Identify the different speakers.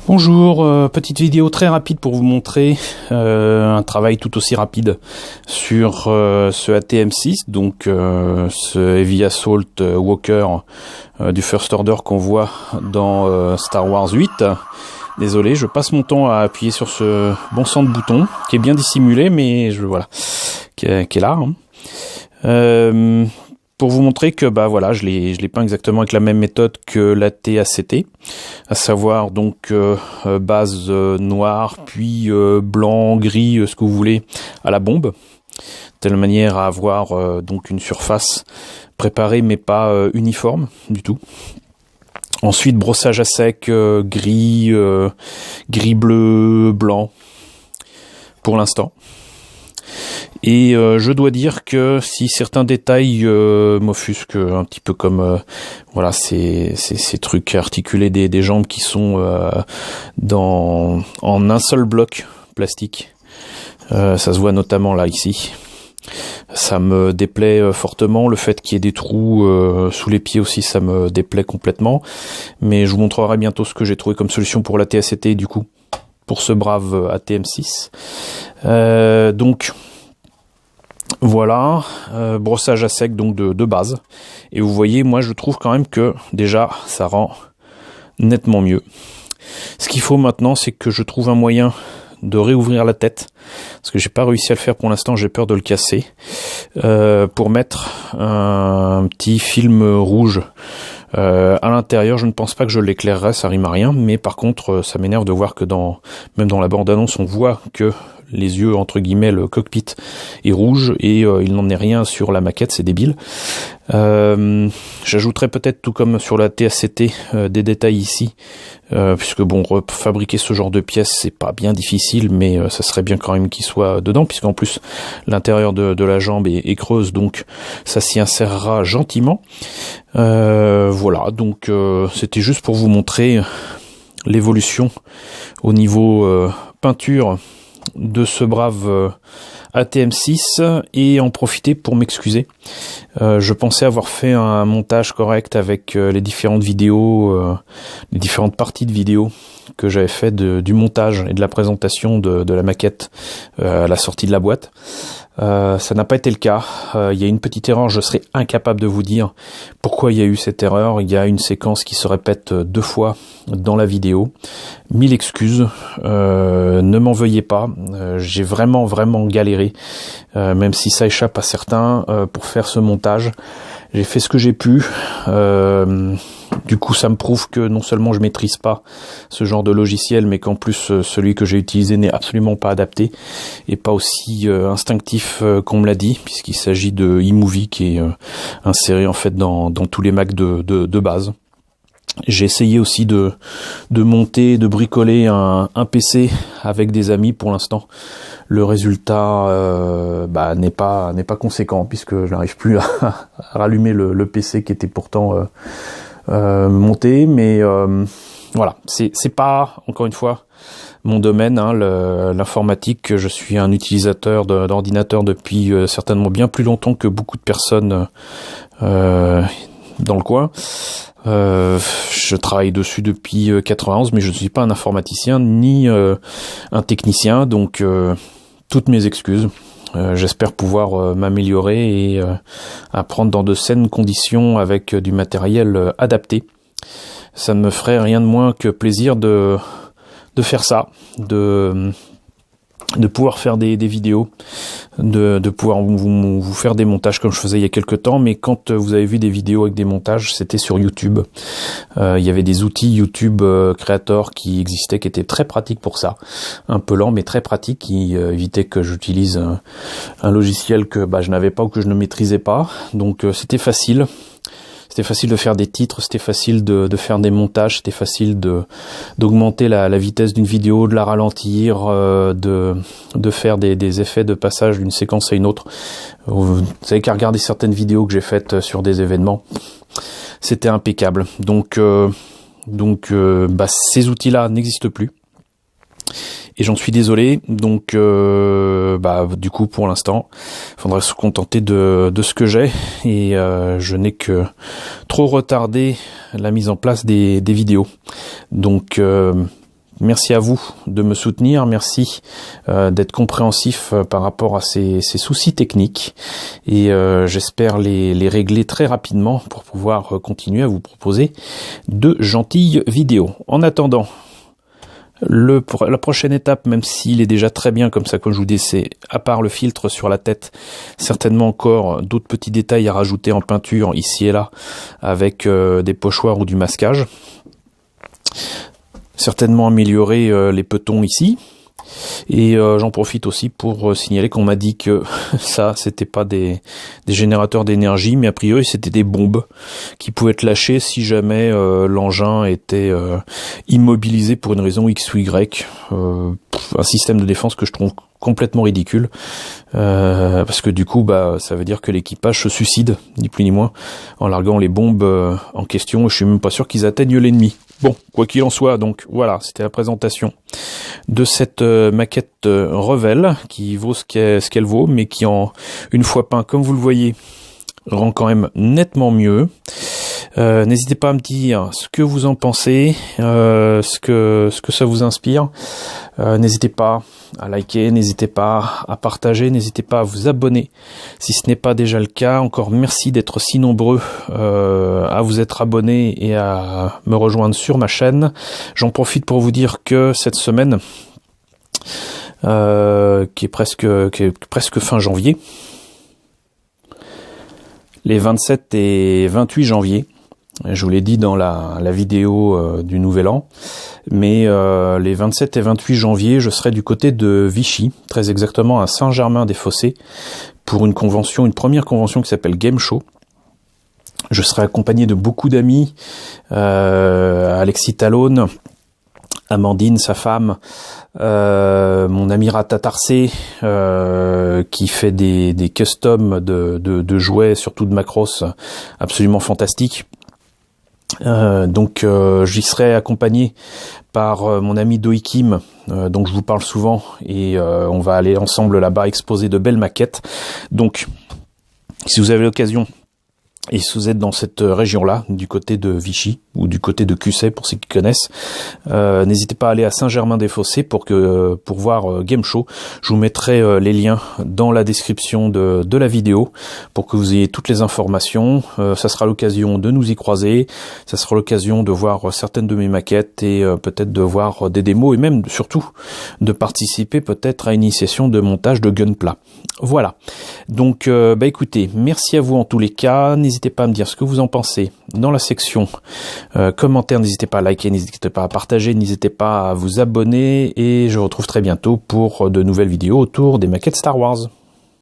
Speaker 1: Bonjour, petite vidéo très rapide pour vous montrer un travail tout aussi rapide sur ce ATM6, donc ce Heavy Assault Walker du First Order qu'on voit dans Star Wars 8. Désolé, je passe mon temps à appuyer sur ce bon sang de bouton qui est bien dissimulé, mais voilà, qui est là. Pour vous montrer que voilà, je l'ai peint exactement avec la même méthode que la TACT, à savoir donc base noire, puis blanc, gris, ce que vous voulez, à la bombe, de telle manière à avoir donc une surface préparée mais pas uniforme du tout. Ensuite, brossage à sec, gris, gris bleu, blanc, pour l'instant. Et je dois dire que si certains détails m'offusquent un petit peu comme voilà ces trucs articulés des jambes qui sont en un seul bloc plastique, ça se voit notamment là ici. Ça me déplaît fortement, le fait qu'il y ait des trous sous les pieds aussi, ça me déplaît complètement. Mais je vous montrerai bientôt ce que j'ai trouvé comme solution pour la TACT du coup, pour ce brave ATM6. Donc voilà, brossage à sec donc de base. Et vous voyez, moi je trouve quand même que déjà ça rend nettement mieux. Ce qu'il faut maintenant, c'est que je trouve un moyen de réouvrir la tête, parce que j'ai pas réussi à le faire pour l'instant, j'ai peur de le casser, pour mettre un petit film rouge à l'intérieur. Je ne pense pas que je l'éclairerai, ça rime à rien, mais par contre ça m'énerve de voir que même dans la bande-annonce on voit que les yeux, entre guillemets, le cockpit est rouge et il n'en est rien sur la maquette, c'est débile. J'ajouterai peut-être, tout comme sur la TACT, des détails ici, puisque bon, fabriquer ce genre de pièces c'est pas bien difficile, mais ça serait bien quand même qu'il soit dedans, puisqu'en plus l'intérieur de la jambe est creuse, donc ça s'y insérera gentiment. Voilà, donc c'était juste pour vous montrer l'évolution au niveau peinture de ce brave ATM6 et en profiter pour m'excuser. Je pensais avoir fait un montage correct avec les différentes vidéos, les différentes parties de vidéos que j'avais fait du montage et de la présentation de la maquette à la sortie de la boîte. Ça n'a pas été le cas. Il y a une petite erreur, je serais incapable de vous dire pourquoi il y a eu cette erreur. Il y a une séquence qui se répète 2 fois dans la vidéo. 1000 excuses, ne m'en veuillez pas. J'ai vraiment galéré, même si ça échappe à certains, pour faire ce montage. J'ai fait ce que j'ai pu. Du coup, ça me prouve que non seulement je maîtrise pas ce genre de logiciel, mais qu'en plus celui que j'ai utilisé n'est absolument pas adapté et pas aussi instinctif qu'on me l'a dit, puisqu'il s'agit de eMovie qui est inséré en fait dans tous les Macs de base. J'ai essayé aussi de monter, de bricoler un PC avec des amis. Pour l'instant, le résultat n'est pas conséquent, puisque je n'arrive plus à rallumer le PC qui était pourtant monté. Mais voilà, c'est pas, encore une fois, mon domaine, hein, l'informatique. Je suis un utilisateur d'ordinateur depuis certainement bien plus longtemps que beaucoup de personnes dans le coin. Je travaille dessus depuis 91, mais je ne suis pas un informaticien ni un technicien, donc toutes mes excuses. J'espère pouvoir m'améliorer et apprendre dans de saines conditions avec du matériel adapté. Ça ne me ferait rien de moins que plaisir de faire ça, de pouvoir faire des vidéos, de pouvoir vous faire des montages comme je faisais il y a quelques temps. Mais quand vous avez vu des vidéos avec des montages, c'était sur YouTube. Il y avait des outils YouTube Creator qui existaient, qui étaient très pratiques pour ça. Un peu lent mais très pratique, qui évitait que j'utilise un logiciel que je n'avais pas ou que je ne maîtrisais pas. Donc c'était facile. C'était facile de faire des titres, c'était facile de faire des montages, c'était facile d'augmenter la vitesse d'une vidéo, de la ralentir, de faire des effets de passage d'une séquence à une autre. Vous savez qu'à regarder certaines vidéos que j'ai faites sur des événements, c'était impeccable. Donc ces outils-là n'existent plus. Et j'en suis désolé, donc du coup pour l'instant, il faudrait se contenter de ce que j'ai, et je n'ai que trop retardé la mise en place des vidéos. Donc merci à vous de me soutenir, merci d'être compréhensif par rapport à ces soucis techniques, et j'espère les régler très rapidement pour pouvoir continuer à vous proposer de gentilles vidéos. En attendant, la prochaine étape, même s'il est déjà très bien comme ça, comme je vous dis, c'est à part le filtre sur la tête, certainement encore d'autres petits détails à rajouter en peinture ici et là, avec des pochoirs ou du masquage. Certainement améliorer les petons ici. Et j'en profite aussi pour signaler qu'on m'a dit que ça, c'était pas des générateurs d'énergie, mais a priori c'était des bombes qui pouvaient être lâchées si jamais l'engin était immobilisé pour une raison X ou Y. Un système de défense que je trouve complètement ridicule, parce que du coup, ça veut dire que l'équipage se suicide, ni plus ni moins, en larguant les bombes en question. Je suis même pas sûr qu'ils atteignent l'ennemi. Bon, quoi qu'il en soit, donc voilà, c'était la présentation de cette maquette Revell, qui vaut ce qu'elle vaut, mais qui, une fois peint, comme vous le voyez, rend quand même nettement mieux. N'hésitez pas à me dire ce que vous en pensez, ce que ça vous inspire. N'hésitez pas à liker, n'hésitez pas à partager, n'hésitez pas à vous abonner si ce n'est pas déjà le cas. Encore merci d'être si nombreux à vous être abonnés et à me rejoindre sur ma chaîne. J'en profite pour vous dire que cette semaine, qui est presque fin janvier, les 27 et 28 janvier, je vous l'ai dit dans la vidéo du Nouvel An, mais les 27 et 28 janvier, je serai du côté de Vichy, très exactement à Saint-Germain-des-Fossés, pour une première convention qui s'appelle Game Show. Je serai accompagné de beaucoup d'amis, Alexis Talone, Amandine, sa femme, mon ami Ratatarsé, qui fait des customs de jouets, surtout de Macross, absolument fantastiques. Donc j'y serai accompagné par mon ami Doikim, dont je vous parle souvent, et on va aller ensemble là-bas exposer de belles maquettes. Donc si vous avez l'occasion, et si vous êtes dans cette région-là, du côté de Vichy, ou du côté de Cusset, pour ceux qui connaissent, n'hésitez pas à aller à Saint-Germain-des-Fossés pour voir Game Show. Je vous mettrai les liens dans la description de la vidéo, pour que vous ayez toutes les informations. Ça sera l'occasion de nous y croiser, ça sera l'occasion de voir certaines de mes maquettes, et peut-être de voir des démos, et même, surtout, de participer peut-être à une initiation de montage de Gunpla. Voilà. Donc, écoutez, merci à vous en tous les cas. N'hésitez pas à me dire ce que vous en pensez dans la section commentaires. N'hésitez pas à liker, n'hésitez pas à partager, n'hésitez pas à vous abonner, et je vous retrouve très bientôt pour de nouvelles vidéos autour des maquettes Star Wars.